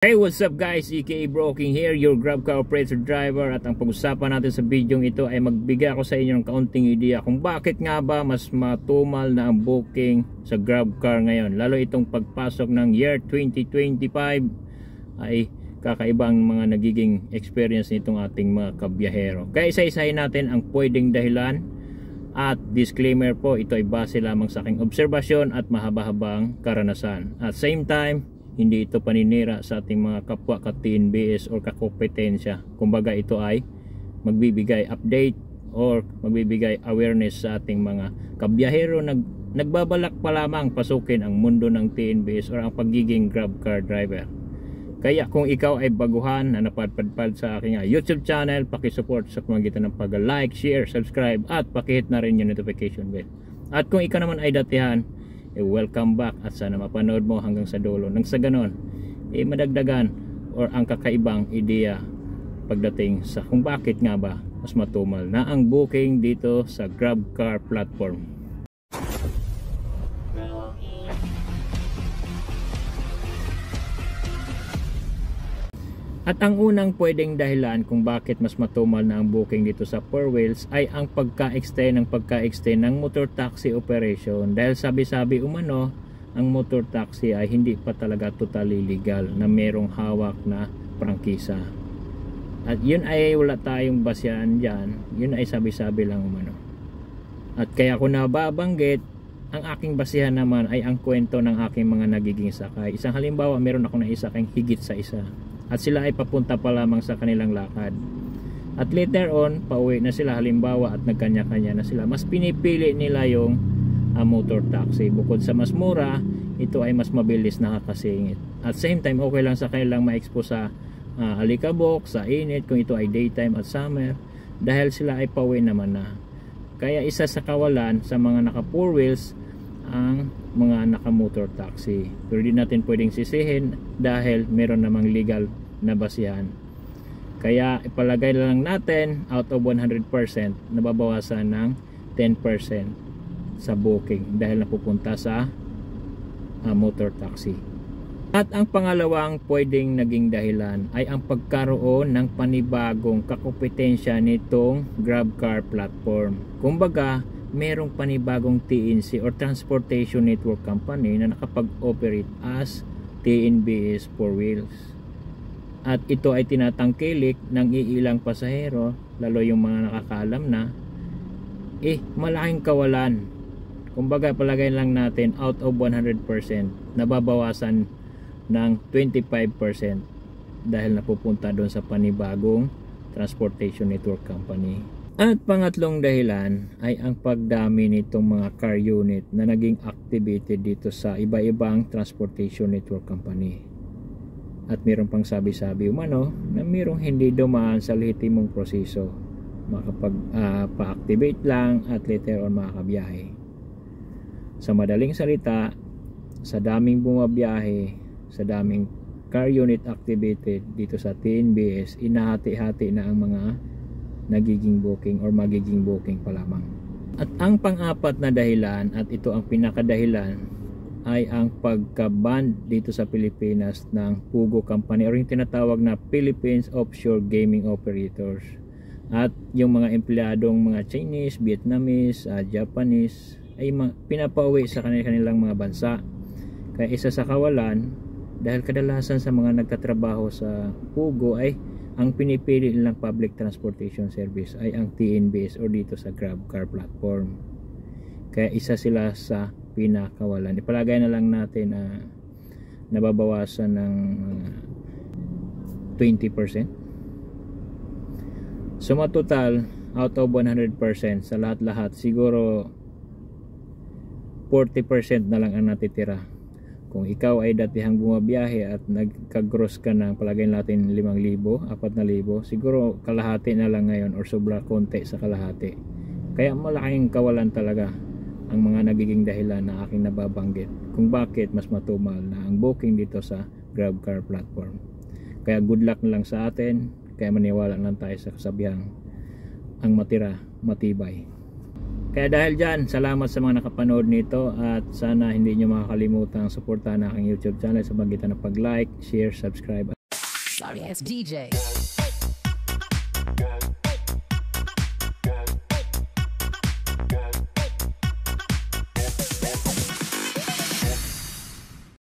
Hey, what's up guys? EKA Broking here, your GrabCar operator driver. At ang pag-usapan natin sa video ito ay magbigay ako sa inyo ng kaunting idea kung bakit nga ba mas matumal na ang booking sa GrabCar ngayon. Lalo itong pagpasok ng year 2025 ay kakaibang mga nagiging experience nitong ating mga kabiyahero. Kaya isa-isahin natin ang pwedeng dahilan. At disclaimer po, ito ay base lamang sa aking obserbasyon at mahaba-habang karanasan. At same time, hindi ito paninira sa ating mga kapwa ka-TNBS o kakompetensya. Kumbaga ito ay magbibigay update or magbibigay awareness sa ating mga kabiyahero nagbabalak pa lamang pasukin ang mundo ng TNBS or ang pagiging GrabCar driver. Kaya kung ikaw ay baguhan na napadpadpad sa aking YouTube channel, pakisupport sa pamamagitan ng pag-like, share, subscribe at pakihit na rin yung notification bell. At kung ikaw naman ay datihan, welcome back at sana mapanood mo hanggang sa dulo nang sa ganon madagdagan or ang kakaibang ideya pagdating sa kung bakit nga ba mas matumal na ang booking dito sa GrabCar platform. At ang unang pwedeng dahilan kung bakit mas matumal na ang booking dito sa 4 wheels ay ang pagka-extend ng motor taxi operation. Dahil sabi-sabi umano, ang motor taxi ay hindi pa talaga totally legal na merong hawak na prangkisa. At yun ay wala tayong basehan dyan, yun ay sabi-sabi lang umano. At kaya ko nababanggit, ang aking basehan naman ay ang kwento ng aking mga nagiging sakay. Isang halimbawa, meron ako naisakay higit sa isa. At sila ay papunta pa lamang sa kanilang lakad. At later on, pauwi na sila halimbawa at nagkanya-kanya na sila. Mas pinipili nila yung motor taxi. Bukod sa mas mura, ito ay mas mabilis nakakasingit. At same time, okay lang sa kanilang ma-expose sa alikabok, sa init, kung ito ay daytime at summer. Dahil sila ay pauwi naman na. Kaya isa sa kawalan sa mga naka 4 wheels ang mga naka-motor taxi. Pero di natin pwedeng sisihin dahil meron namang legal na basihan. Kaya ipalagay lang natin out of 100% nababawasan ng 10% sa booking dahil napupunta sa motor taxi. At ang pangalawang pwedeng naging dahilan ay ang pagkaroon ng panibagong kakompetensya nitong GrabCar platform. Kumbaga, merong panibagong TNC or Transportation Network Company na nakapag-operate as TNBS 4 wheels. At ito ay tinatangkilik ng iilang pasahero, lalo yung mga nakakaalam na malaking kawalan. Kumbaga palagay lang natin out of 100% nababawasan ng 25% dahil napupunta doon sa panibagong Transportation Network Company. At pangatlong dahilan ay ang pagdami nitong mga car unit na naging activated dito sa iba-ibang Transportation Network Company. At mayroon pang sabi-sabi umano na mayroong hindi dumaan sa lehitimong proseso, makapag-pa-activate lang at later on makakabiyahe. Sa madaling salita, sa daming bumabiyahe, sa daming car unit activated dito sa TNBS, inahati-hati na ang mga nagiging booking or magiging booking pa lamang. At ang pang-apat na dahilan, at ito ang pinakadahilan, ay ang pagka-ban dito sa Pilipinas ng PUGO Company or yung tinatawag na Philippines Offshore Gaming Operators. At yung mga empleyadong mga Chinese, Vietnamese, Japanese ay pinapauwi sa kanilang mga bansa. Kaya isa sa kawalan, dahil kadalasan sa mga nagtatrabaho sa PUGO ay ang pinipili nilang public transportation service ay ang TNBS o dito sa GrabCar platform. Kaya isa sila sa pinakawalan. Ipalagay na lang natin nababawasan ng 20%. So matotal out of 100% sa lahat-lahat siguro 40% na lang ang natitira. Kung ikaw ay datihang bumabiyahe at nagka-gross ka ng palagay natin 5,000, 4,000, siguro kalahati na lang ngayon or sobra konti sa kalahati. Kaya malaking kawalan talaga ang mga nagiging dahilan na aking nababanggit kung bakit mas matumal na ang booking dito sa GrabCar platform. Kaya good luck na lang sa atin, kaya maniwala lang tayo sa kasabihang ang matira matibay. Kaya dahil dyan, salamat sa mga nakapanood nito at sana hindi nyo makakalimutan suportahan ang aking YouTube channel sa magitan ng pag-like, share, subscribe. Sorry, it's DJ.